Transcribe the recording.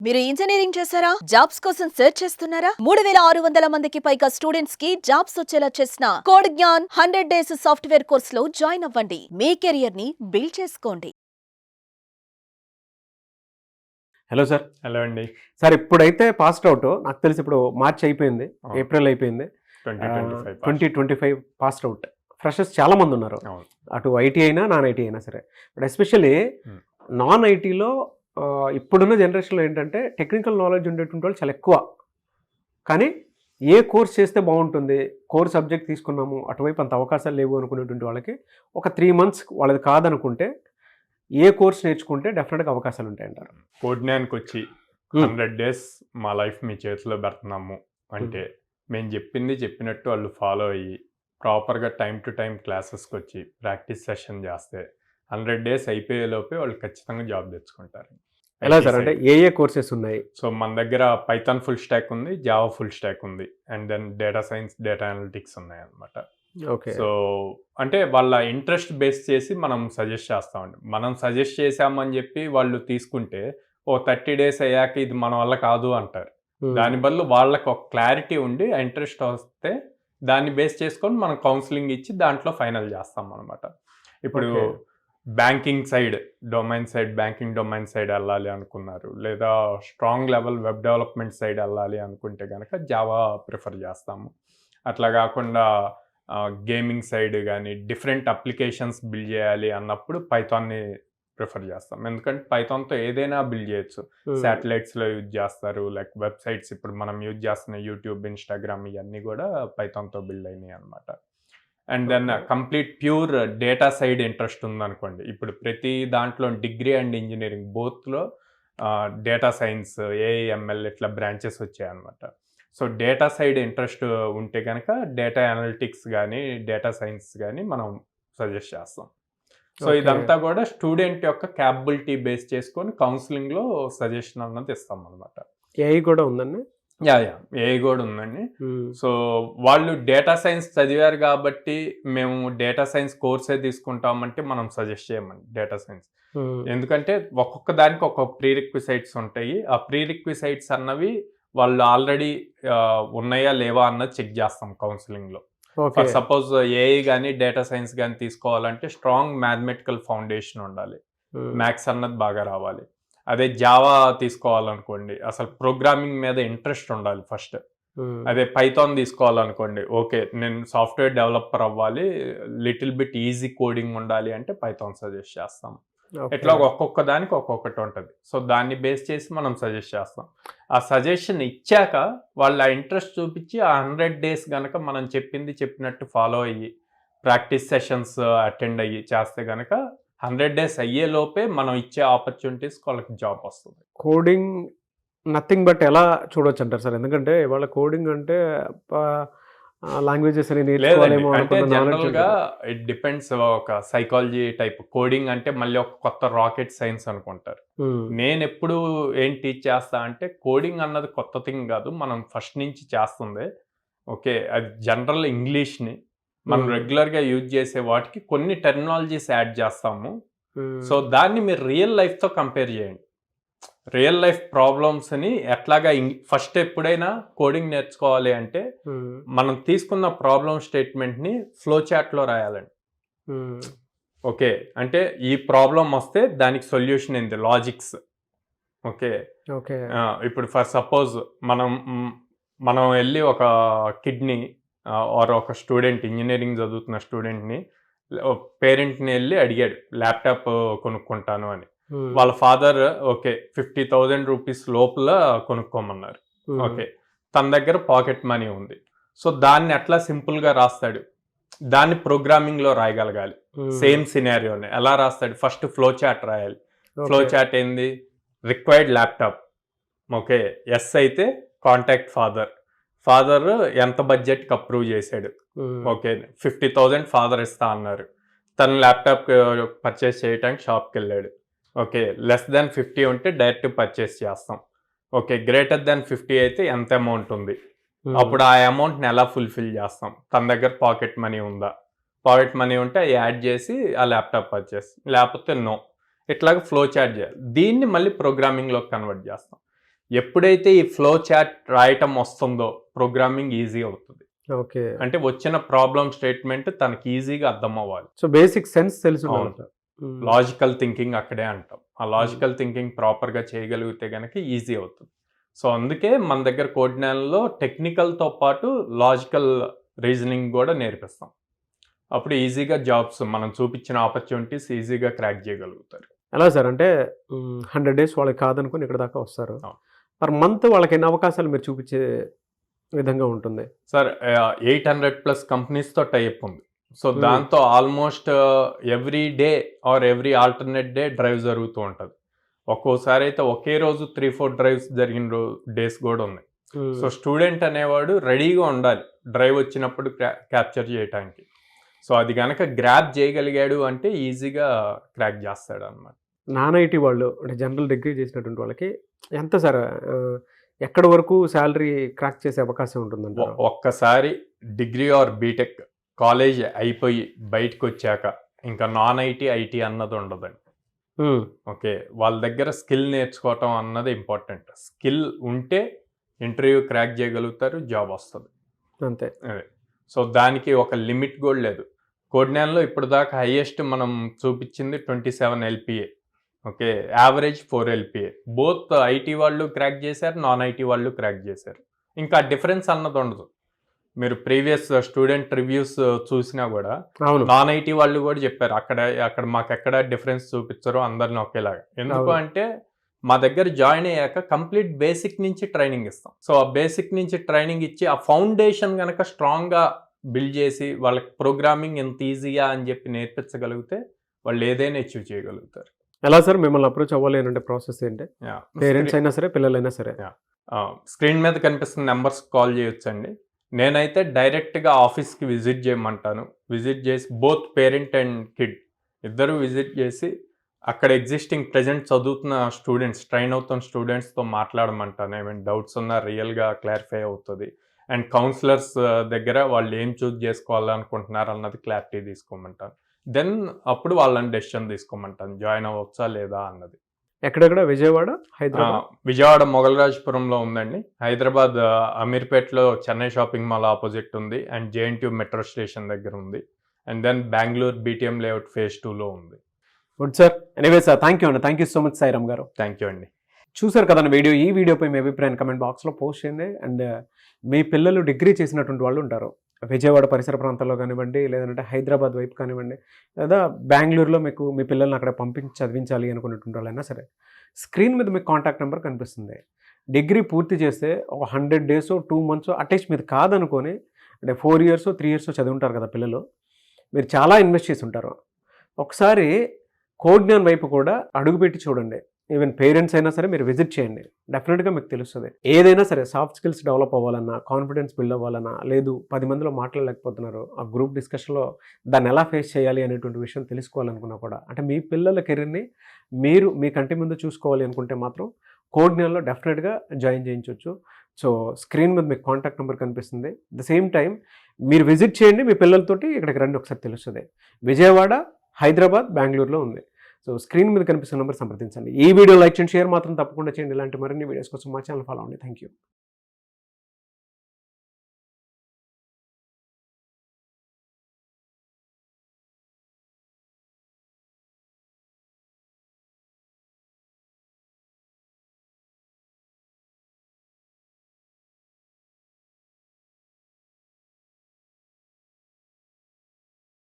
మీరు ఇంజనీరింగ్ చేశారా? జాబ్స్ కోసం సెర్చ్ చేస్తున్నారా? 3600 మందికి పైగా స్టూడెంట్స్ కి జాబ్స్ వచ్చేలా చేసిన code Gyan 100 days software course లో జాయిన్ అవ్వండి. మీ కెరియర్ ని బిల్డ్ చేసుకోండి. Hello sir. హలో అండి. సార్ ఇప్పుడైతే పాస్డ్ అవుట్, నాకు తెలిసి ఇప్పుడు మార్చ్ అయిపోయింది, అవును. ఏప్రిల్ అయిపోయింది, 2025 పాస్డ్ అవుట్ ఫ్రెషర్స్ చాలా మంది ఉన్నారు. అవును. అటు ఐటీ అయినా నాన్ ఐటీ అయినా సరే. బట్ ఎస్పెషల్లీ నాన్ ఐటీలో ఇప్పుడున్న జనరేషన్లో ఏంటంటే టెక్నికల్ నాలెడ్జ్ ఉండేటువంటి వాళ్ళు చాలా ఎక్కువ. కానీ ఏ కోర్స్ చేస్తే బాగుంటుంది, కోర్ సబ్జెక్ట్ తీసుకున్నాము అటువైపు అంత అవకాశాలు లేవు అనుకునేటువంటి వాళ్ళకి ఒక 3 months వాళ్ళది కాదనుకుంటే ఏ కోర్స్ నేర్చుకుంటే డెఫినెట్గా అవకాశాలు ఉంటాయంటారు? కోడ్ జ్ఞాన్కి వచ్చి 100 days మా లైఫ్ మీ చేతిలో పెడుతున్నాము అంటే మేము చెప్పినట్టు వాళ్ళు ఫాలో అయ్యి ప్రాపర్గా టైం టు టైం క్లాసెస్కి వచ్చి ప్రాక్టీస్ సెషన్ చేస్తే 100 days అయిపోయేలోపే వాళ్ళు ఖచ్చితంగా జాబ్ తెచ్చుకుంటారు. ఎలా సార్, అంటే ఏ కోర్సెస్ ఉన్నాయి? సో మన దగ్గర పైథాన్ ఫుల్ స్టాక్ ఉంది, జావా ఫుల్ స్టాక్ ఉంది, and then data science, data analytics ఉన్నాయి అన్నమాట. ఓకే. సో అంటే వాళ్ళ ఇంట్రెస్ట్ బేస్ చేసి మనం సజెస్ట్ చేస్తామండి. మనం సజెస్ట్ చేసామని చెప్పి వాళ్ళు తీసుకుంటే 30 days అయ్యాక ఇది మన వల్ల కాదు అంటారు. దాని బదులు వాళ్ళకి ఒక క్లారిటీ ఉండి ఇంట్రెస్ట్ వస్తే దాన్ని బేస్ చేసుకొని మనం కౌన్సిలింగ్ ఇచ్చి దాంట్లో ఫైనల్ చేస్తాం అనమాట. ఇప్పుడు banking side, banking domain side వెళ్ళాలి అనుకున్నారు, లేదా strong level web development side వెళ్ళాలి అనుకుంటే కనుక జావా ప్రిఫర్ చేస్తాము. అట్లా కాకుండా గేమింగ్ సైడ్ కానీ డిఫరెంట్ అప్లికేషన్స్ బిల్డ్ చేయాలి అన్నప్పుడు పైథాన్ని ప్రిఫర్ చేస్తాం. ఎందుకంటే పైథాన్తో ఏదైనా బిల్డ్ చేయొచ్చు. శాటిలైట్స్లో యూజ్ చేస్తారు, లైక్ వెబ్సైట్స్ ఇప్పుడు మనం యూజ్ చేస్తున్న యూట్యూబ్, ఇన్స్టాగ్రామ్ ఇవన్నీ కూడా పైథాన్తో బిల్డ్ అయినాయి అనమాట. And then complete pure data side interest ఉందనుకోండి, ఇప్పుడు ప్రతి దాంట్లో డిగ్రీ అండ్ ఇంజనీరింగ్ బోత్లో డేటా సైన్స్, ఏఐఎంఎల్ ఇట్లా బ్రాంచెస్ వచ్చాయన్నమాట. సో డేటా సైడ్ ఇంట్రెస్ట్ ఉంటే కనుక డేటా అనలిటిక్స్ కానీ డేటా సైన్స్ కానీ మనం సజెస్ట్ చేస్తాం. సో ఇదంతా కూడా స్టూడెంట్ యొక్క క్యాపబిలిటీ బేస్ చేసుకొని కౌన్సిలింగ్లో సజెషన్ అన్నది ఇస్తాం అనమాట. ఏఐ కూడా ఉందండి? ఏఐ కూడా ఉందండి. సో వాళ్ళు డేటా సైన్స్ చదివారు కాబట్టి మేము డేటా సైన్స్ కోర్సే తీసుకుంటామంటే మనం సజెస్ట్ చేయమండి డేటా సైన్స్. ఎందుకంటే ఒక్కొక్క దానికి ఒక్కొక్క ప్రీ రిక్విసైట్స్ ఉంటాయి. ఆ ప్రీ రిక్విసైట్స్ అన్నవి వాళ్ళు ఆల్రెడీ ఉన్నాయా లేవా అన్నది చెక్ చేస్తాం కౌన్సిలింగ్లో. ఫర్ సపోజ్ ఏఐ కానీ డేటా సైన్స్ కానీ తీసుకోవాలంటే స్ట్రాంగ్ మ్యాథమెటికల్ ఫౌండేషన్ ఉండాలి, మ్యాథ్స్ అన్నది బాగా రావాలి. అదే జావా తీసుకోవాలనుకోండి అసలు ప్రోగ్రామింగ్ మీద ఇంట్రెస్ట్ ఉండాలి ఫస్ట్. అదే పైథాన్ తీసుకోవాలనుకోండి, ఓకే నేను సాఫ్ట్వేర్ డెవలపర్ అవ్వాలి, లిటిల్ బిట్ ఈజీ కోడింగ్ ఉండాలి అంటే పైథాన్ సజెస్ట్ చేస్తాం. ఇట్లా ఒక్కొక్క దానికి ఒక్కొక్కటి ఉంటుంది. సో దాన్ని బేస్ చేసి మనం సజెస్ట్ చేస్తాం. ఆ సజెషన్ ఇచ్చాక వాళ్ళ ఇంట్రెస్ట్ చూపించి ఆ 100 days కనుక మనం చెప్పినట్టు ఫాలో అయ్యి ప్రాక్టీస్ సెషన్స్ అటెండ్ అయ్యి చేస్తే కనుక 100 days అయ్యే లోపే మనం ఇచ్చే ఆపర్చునిటీస్ వాళ్ళకి జాబ్ వస్తుంది. కోడింగ్ నథింగ్ బట్ ఎలా చూడొచ్చు అంటారు సార్? ఎందుకంటే ఇవాళ కోడింగ్ అంటే లాంగ్వేజెస్ అని నేర్చుకోవాలేమో జనరల్గా ఇట్ డిపెండ్స్. ఒక సైకాలజీ టైప్ కోడింగ్ అంటే మళ్ళీ ఒక కొత్త రాకెట్ సైన్స్ అనుకుంటారు. నేను ఎప్పుడు ఏం టీచ్ చేస్తా అంటే కోడింగ్ అన్నది కొత్త థింగ్ కాదు, మనం ఫస్ట్ నుంచి చేస్తుంది. ఓకే, అది జనరల్ ఇంగ్లీష్ని మనం రెగ్యులర్గా యూజ్ చేసే వాటికి కొన్ని టెర్మినాలజీస్ యాడ్ చేస్తాము. సో దాన్ని మీరు రియల్ లైఫ్తో కంపేర్ చేయండి. రియల్ లైఫ్ ప్రాబ్లమ్స్ని ఎట్లాగా ఫస్ట్ ఎప్పుడైనా కోడింగ్ నేర్చుకోవాలి అంటే మనం తీసుకున్న ప్రాబ్లమ్ స్టేట్మెంట్ని ఫ్లో చార్ట్లో రాయాలండి. ఓకే, అంటే ఈ ప్రాబ్లం వస్తే దానికి సొల్యూషన్ ఏంది, లాజిక్స్. ఓకే, ఇప్పుడు ఫర్ సపోజ్ మనం వెళ్ళి ఒక కిడ్ని ఆర్ ఒక స్టూడెంట్, ఇంజనీరింగ్ చదువుతున్న స్టూడెంట్ని పేరెంట్ని వెళ్ళి అడిగాడు ల్యాప్టాప్ కొనుక్కుంటాను అని. వాళ్ళ ఫాదర్ ఓకే 50,000 రూపీస్ లోపల కొనుక్కోమన్నారు. ఓకే, తన దగ్గర పాకెట్ మనీ ఉంది. సో దాన్ని ఎట్లా సింపుల్గా రాస్తాడు, దాన్ని ప్రోగ్రామింగ్లో రాయగలగాలి. సేమ్ సినారియోని ఎలా రాస్తాడు, ఫస్ట్ ఫ్లో చార్ట్ రాయాలి. ఫ్లో చార్ట్ ఏంది, రిక్వైర్డ్ ల్యాప్టాప్. ఓకే, ఎస్ అయితే కాంటాక్ట్ ఫాదర్ ఎంత బడ్జెట్కి అప్రూవ్ చేశాడు. ఓకే, 50,000 ఫాదర్ ఇస్తా అన్నారు. తను ల్యాప్టాప్ పర్చేస్ చేయడానికి షాప్కి వెళ్ళాడు. ఓకే, లెస్ దాన్ 50 ఉంటే డైరెక్ట్ పర్చేస్ చేస్తాం. ఓకే, గ్రేటర్ దాన్ 50 అయితే ఎంత అమౌంట్ ఉంది, అప్పుడు ఆ అమౌంట్ని ఎలా ఫుల్ఫిల్ చేస్తాం, తన దగ్గర పాకెట్ మనీ ఉందా, పాకెట్ మనీ ఉంటే యాడ్ చేసి ఆ ల్యాప్టాప్ పర్చేస్, లేకపోతే నో. ఇట్లాగ ఫ్లో చార్ట్ చేయాలి. దీన్ని మళ్ళీ ప్రోగ్రామింగ్లోకి కన్వర్ట్ చేస్తాం. ఎప్పుడైతే ఈ ఫ్లో చాట్ రాయటం వస్తుందో ప్రోగ్రామింగ్ ఈజీ అవుతుంది. ఓకే. అంటే వచ్చిన ప్రాబ్లమ్ స్టేట్మెంట్ తనకి ఈజీగా అర్థం అవ్వాలి. సో బేసిక్ సెన్స్ తెలుసు. అవును. లాజికల్ థింకింగ్ అక్కడే అంటాం. ఆ లాజికల్ థింకింగ్ ప్రాపర్గా చేయగలిగితే కనుక ఈజీ అవుతుంది. సో అందుకే మన దగ్గర కోడ్నాన్లో టెక్నికల్తో పాటు లాజికల్ రీజనింగ్ కూడా నేర్పిస్తాం. అప్పుడు ఈజీగా జాబ్స్ మనం చూపించిన ఆపర్చునిటీస్ ఈజీగా క్రాక్ చేయగలుగుతారు. ఎలా సార్ అంటే 100 days వాళ్ళకి కాదనుకుని ఇక్కడ దాకా వస్తారు. పర్ మంత్ వాళ్ళకి ఎన్ని అవకాశాలు మీరు చూపించే విధంగా ఉంటుంది సార్? 800+ కంపెనీస్తో టైప్ ఉంది. సో దాంతో almost every day or every alternate day drive జరుగుతూ ఉంటుంది. ఒక్కోసారి అయితే ఒకే రోజు 3-4 డ్రైవ్స్ జరిగిన డేస్ కూడా ఉన్నాయి. సో స్టూడెంట్ అనేవాడు రెడీగా ఉండాలి డ్రైవ్ వచ్చినప్పుడు క్యాప్చర్ చేయడానికి. సో అది కనుక గ్రాప్ చేయగలిగాడు అంటే ఈజీగా క్రాక్ చేస్తాడు అనమాట. నాన్ ఐటీ వాళ్ళు అంటే జనరల్ డిగ్రీ చేసినటువంటి వాళ్ళకి ఎంత సార్ ఎక్కడి వరకు శాలరీ క్రాక్ చేసే అవకాశం ఉంటుందంట? ఒక్కసారి డిగ్రీ ఆర్ బీటెక్ కాలేజ్ అయిపోయి బయటకు వచ్చాక ఇంకా నాన్ ఐటీ ఐటీ అన్నది ఉండదండి. ఓకే, వాళ్ళ దగ్గర స్కిల్ నేర్చుకోవటం అన్నది ఇంపార్టెంట్. స్కిల్ ఉంటే ఇంటర్వ్యూ క్రాక్ చేయగలుగుతారు, జాబ్ వస్తుంది అంతే. అదే. సో దానికి ఒక లిమిట్ కూడా లేదు. కోడ్నాన్లో ఇప్పుడు దాకా హైయెస్ట్ మనం చూపించింది 27 LPA. Okay, average 4 LPA. Both IT వాళ్ళు క్రాక్ చేశారు, నాన్ ఐటీ వాళ్ళు క్రాక్ చేశారు. ఇంకా డిఫరెన్స్ అన్నది ఉండదు. మీరు ప్రీవియస్ స్టూడెంట్ రివ్యూస్ చూసినా కూడా నాన్ ఐటీ వాళ్ళు కూడా చెప్పారు అక్కడ మాకు ఎక్కడ డిఫరెన్స్ చూపించరు, అందరిని ఒకేలాగా. ఎందుకు అంటే మా దగ్గర జాయిన్ అయ్యాక కంప్లీట్ బేసిక్ నుంచి ట్రైనింగ్ ఇస్తాం. సో ఆ బేసిక్ నుంచి ట్రైనింగ్ ఇచ్చి ఆ ఫౌండేషన్ కనుక స్ట్రాంగ్గా బిల్డ్ చేసి వాళ్ళకి ప్రోగ్రామింగ్ ఎంత ఈజీయా అని చెప్పి నేర్పించగలిగితే వాళ్ళు ఏదైనా అచీవ్ చేయగలుగుతారు. ఎలా సార్ మిమ్మల్ని అప్రోచ్ అవ్వాలి అంటే ప్రాసెస్ ఏంటి? పేరెంట్స్ అయినా సరే పిల్లలైనా సరే స్క్రీన్ మీద కనిపిస్తున్న నెంబర్స్ కాల్ చేయొచ్చండి. నేనైతే డైరెక్ట్గా ఆఫీస్కి విజిట్ చేయమంటాను. విజిట్ చేసి బోత్ పేరెంట్ అండ్ కిడ్ ఇద్దరు విజిట్ చేసి అక్కడ ఎగ్జిస్టింగ్ ప్రజెంట్ చదువుతున్న స్టూడెంట్స్, ట్రైన్ అవుతున్న స్టూడెంట్స్తో మాట్లాడమంటాను. ఏమైనా డౌట్స్ ఉన్నా రియల్గా క్లారిఫై అవుతుంది. అండ్ కౌన్సిలర్స్ దగ్గర వాళ్ళు ఏం చూస్ చేసుకోవాలనుకుంటున్నారు అన్నది క్లారిటీ తీసుకోమంటాను. దెన్ అప్పుడు వాళ్ళని డెసిషన్ తీసుకోమంటాను జాయిన్ అవ్వచ్చా లేదా అన్నది. ఎక్కడెక్కడ? విజయవాడ, హైదరాబాద్? విజయవాడ మొగల్రాజ్పురంలో ఉందండి. హైదరాబాద్ అమీర్పేట్లో చెన్నై షాపింగ్ మాల్ ఆపోజిట్ ఉంది. అండ్ JNTU మెట్రో స్టేషన్ దగ్గర ఉంది. And then Bengaluru BTM layout phase 2లో ఉంది. Good sir. Anyway sir, thank you అండి. Thank you so much Sairam గారు. థ్యాంక్ యూ అండి. చూసారు కదండి వీడియో. ఈ వీడియోపై మీ అభిప్రాయాన్ని కమెంట్ బాక్స్లో పోస్ట్ చేయండి. అండ్ మీ పిల్లలు డిగ్రీ చేసినటువంటి వాళ్ళు ఉంటారు విజయవాడ పరిసర ప్రాంతాల్లో కానివ్వండి, లేదంటే హైదరాబాద్ వైపు కానివ్వండి, లేదా బెంగళూరులో మీకు మీ పిల్లల్ని అక్కడ పంపించి చదివించాలి అనుకునేటువంటి వాళ్ళైనా సరే, స్క్రీన్ మీద మీకు కాంటాక్ట్ నెంబర్ కనిపిస్తుంది. డిగ్రీ పూర్తి చేస్తే ఒక 100 days 2 months అట్లీస్ట్ మీరు కాదనుకొని అంటే 4 years 3 years చదివి ఉంటారు కదా పిల్లలు, మీరు చాలా ఇన్వెస్ట్ చేసి ఉంటారు. ఒకసారి కోడ్నాన్ వైపు కూడా అడుగుపెట్టి చూడండి. ఈవెన్ పేరెంట్స్ అయినా సరే మీరు విజిట్ చేయండి, డెఫినెట్గా మీకు తెలుస్తుంది. ఏదైనా సరే సాఫ్ట్ స్కిల్స్ డెవలప్ అవ్వాలన్నా, కాన్ఫిడెన్స్ బిల్డ్ అవ్వాలన్నా, లేదు 10 మందిలో మాట్లాడలేకపోతున్నారు, ఆ గ్రూప్ డిస్కషన్లో దాన్ని ఎలా ఫేస్ చేయాలి అనేటువంటి విషయం తెలుసుకోవాలనుకున్నా కూడా, అంటే మీ పిల్లల కెరీర్ని మీరు మీ కంటి ముందు చూసుకోవాలి అనుకుంటే మాత్రం కోడ్నాన్లో డెఫినెట్గా జాయిన్ చేయించవచ్చు. సో స్క్రీన్ మీద మీకు కాంటాక్ట్ నెంబర్ కనిపిస్తుంది. ద సేమ్ టైం మీరు విజిట్ చేయండి, మీ పిల్లలతోటి ఇక్కడికి రండి, ఒకసారి తెలుస్తుంది. విజయవాడ, హైదరాబాద్, బెంగళూరులో ఉంది. సో స్క్రీన్ మీద కనిపిస్తున్న నెంబర్ సంప్రదించండి. ఈ వీడియో లైక్ చేయండి, షేర్ మాత్రం తప్పకుండా చేయండి. ఇలాంటి మరిన్ని వీడియోస్ కోసం మా ఛానల్ ఫాలో అవ్వండి. Thank you.